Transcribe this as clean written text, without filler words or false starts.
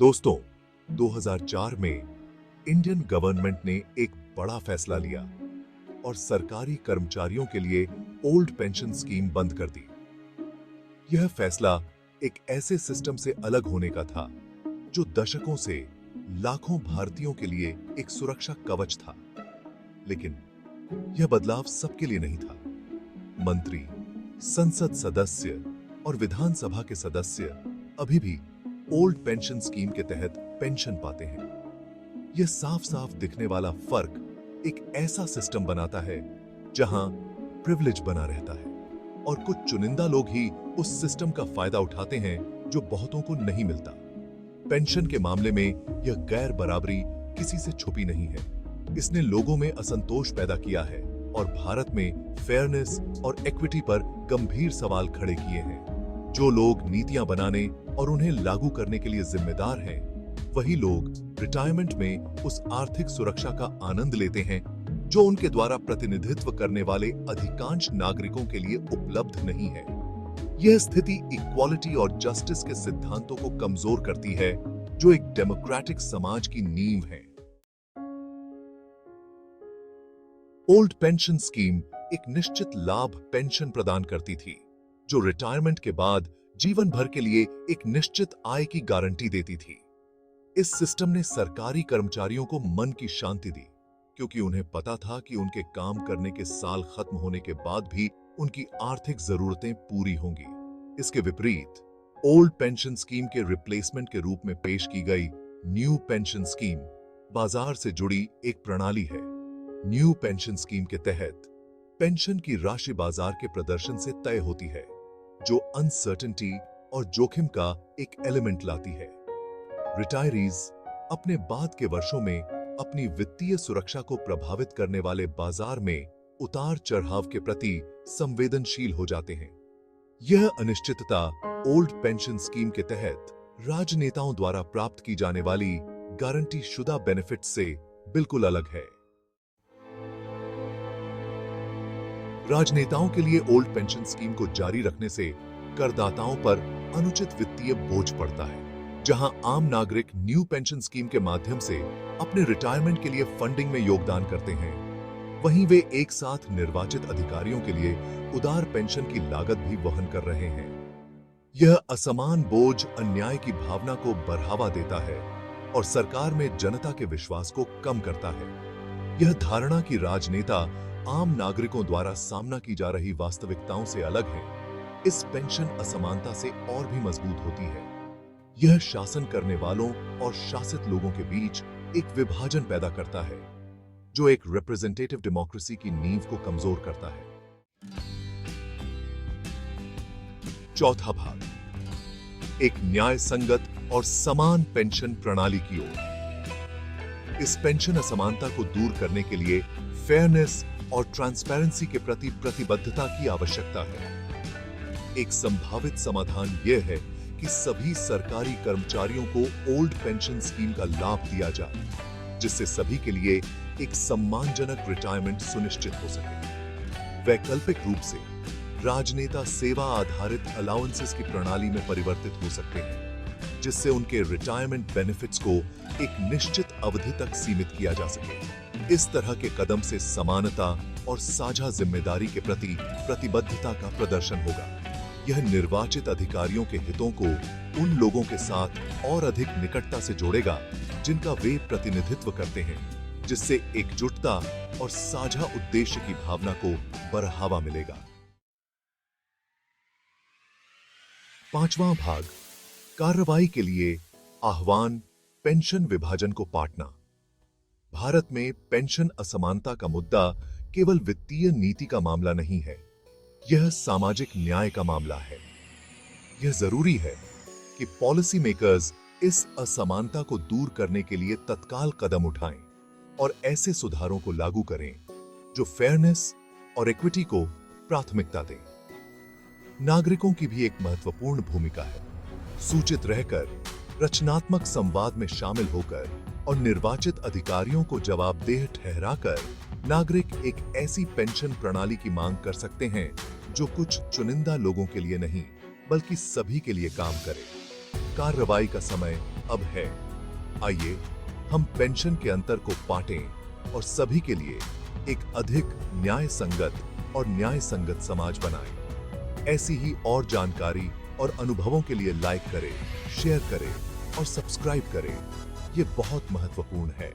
दोस्तों, 2004 में Indian government ने एक बड़ा फैसला लिया और सरकारी कर्मचारियों के लिए ओल्ड पेंशन स्कीम बंद कर दी। यह फैसला एक ऐसे सिस्टम से अलग होने का था जो दशकों से लाखों भारतीयों के लिए एक सुरक्षा कवच था। लेकिन यह बदलाव सबके लिए नहीं था। मंत्री, संसद सदस्य और विधानसभा के सदस्य अभी भी ओल्ड पेंशन स्कीम के तहत पेंशन पाते हैं। यह साफ-साफ दिखने वाला फर्क एक ऐसा सिस्टम बनाता है जहां प्रिविलेज बना रहता है और कुछ चुनिंदा लोग ही उस सिस्टम का फायदा उठाते हैं जो बहुतों को नहीं मिलता। पेंशन के मामले में यह गैर बराबरी किसी से छुपी नहीं है। इसने लोगों में असंतोष पैदा किया है और भारत में फेयरनेस और इक्विटी पर गंभीर सवाल खड़े किए हैं। जो लोग नीतियां बनाने और उन्हें लागू करने के लिए जिम्मेदार हैं, वही लोग रिटायरमेंट में उस आर्थिक सुरक्षा का आनंद लेते हैं जो उनके द्वारा प्रतिनिधित्व करने वाले अधिकांश नागरिकों के लिए उपलब्ध नहीं है। यह स्थिति इक्वालिटी और जस्टिस के सिद्धांतों को कमजोर करती है, जो एक डेमोक्रेटिक समाज की नींव है। ओल्ड पेंशन स्कीम एक निश्चित लाभ पेंशन प्रदान करती थी, जो रिटायरमेंट के बाद जीवन भर के लिए एक निश्चित आय की गारंटी देती थी। इस सिस्टम ने सरकारी कर्मचारियों को मन की शांति दी, क्योंकि उन्हें पता था कि उनके काम करने के साल खत्म होने के बाद भी उनकी आर्थिक जरूरतें पूरी होंगी। इसके विपरीत ओल्ड पेंशन स्कीम के रिप्लेसमेंट के रूप में पेश की गई न्यू पेंशन स्कीम बाजार से जुड़ी एक प्रणाली है। न्यू पेंशन स्कीम के तहत पेंशन की राशि बाजार के प्रदर्शन से तय होती है, जो अनसर्टेनिटी और जोखिम का एक एलिमेंट लाती है। रिटायरीज अपने बाद के वर्षों में अपनी वित्तीय सुरक्षा को प्रभावित करने वाले बाजार में उतार चढ़ाव के प्रति संवेदनशील हो जाते हैं। यह अनिश्चितता ओल्ड पेंशन स्कीम के तहत राजनेताओं द्वारा प्राप्त की जाने वाली गारंटी शुदा बेनिफिट से बिल्कुल अलग है। राजनेताओं के लिए ओल्ड पेंशन स्कीम को जारी रखने से करदाताओं पर अनुचित वित्तीय बोझ पड़ता है। जहां आम नागरिक न्यू पेंशन स्कीम के माध्यम से अपने रिटायरमेंट के लिए फंडिंग में योगदान करते हैं, वहीं वे एक साथ निर्वाचित अधिकारियों के लिए उदार पेंशन की लागत भी वहन कर रहे हैं। यह असमान बोझ अन्याय की भावना को बढ़ावा देता है और सरकार में जनता के विश्वास को कम करता है। यह धारणा कि राजनेता आम नागरिकों द्वारा सामना की जा रही वास्तविकताओं से अलग है, इस पेंशन असमानता से और भी मजबूत होती है। यह शासन करने वालों और शासित लोगों के बीच एक विभाजन पैदा करता है, जो एक रिप्रेजेंटेटिव डेमोक्रेसी की नींव को कमजोर करता है। चौथा भाग, एक न्याय संगत और समान पेंशन प्रणाली की ओर। इस पेंशन असमानता को दूर करने के लिए फेयरनेस और ट्रांसपेरेंसी के प्रति प्रतिबद्धता की आवश्यकता है। एक संभावित समाधान यह है कि सभी सरकारी कर्मचारियों को ओल्ड पेंशन स्कीम का लाभ दिया जाए, जिससे सभी के लिए एक सम्मानजनक रिटायरमेंट सुनिश्चित हो सके। वैकल्पिक रूप से राजनेता सेवा आधारित अलाउंसेस की प्रणाली में परिवर्तित हो सकते हैं, जिससे उनके रिटायरमेंट बेनिफिट्स को एक निश्चित अवधि तक सीमित किया जा सके। इस तरह के कदम से समानता और साझा जिम्मेदारी के प्रति प्रतिबद्धता का प्रदर्शन होगा। यह निर्वाचित अधिकारियों के हितों को उन लोगों के साथ और अधिक निकटता से जोड़ेगा जिनका वे प्रतिनिधित्व करते हैं, जिससे एकजुटता और साझा उद्देश्य की भावना को बढ़ावा मिलेगा। पांचवां भाग, कार्रवाई के लिए आह्वान, पेंशन विभाजन को पाटना। भारत में पेंशन असमानता का मुद्दा केवल वित्तीय नीति का मामला नहीं है, यह सामाजिक न्याय का मामला है। यह जरूरी है कि पॉलिसी मेकर्स इस असमानता को दूर करने के लिए तत्काल कदम उठाएं और ऐसे सुधारों को लागू करें जो फेयरनेस और इक्विटी को प्राथमिकता दें। नागरिकों की भी एक महत्वपूर्ण भूमिका है। सूचित रहकर, रचनात्मक संवाद में शामिल होकर और निर्वाचित अधिकारियों को जवाबदेह ठहराकर नागरिक एक ऐसी पेंशन प्रणाली की मांग कर सकते हैं जो कुछ चुनिंदा लोगों के लिए नहीं, बल्कि सभी के लिए काम करे। कार्रवाई का समय अब है। आइए हम पेंशन के अंतर को पाटें और सभी के लिए एक अधिक न्याय संगत और न्याय संगत समाज बनाएं। ऐसी ही और जानकारी और अनुभवों के लिए लाइक करें, शेयर करें और सब्सक्राइब करें। ये बहुत महत्वपूर्ण है।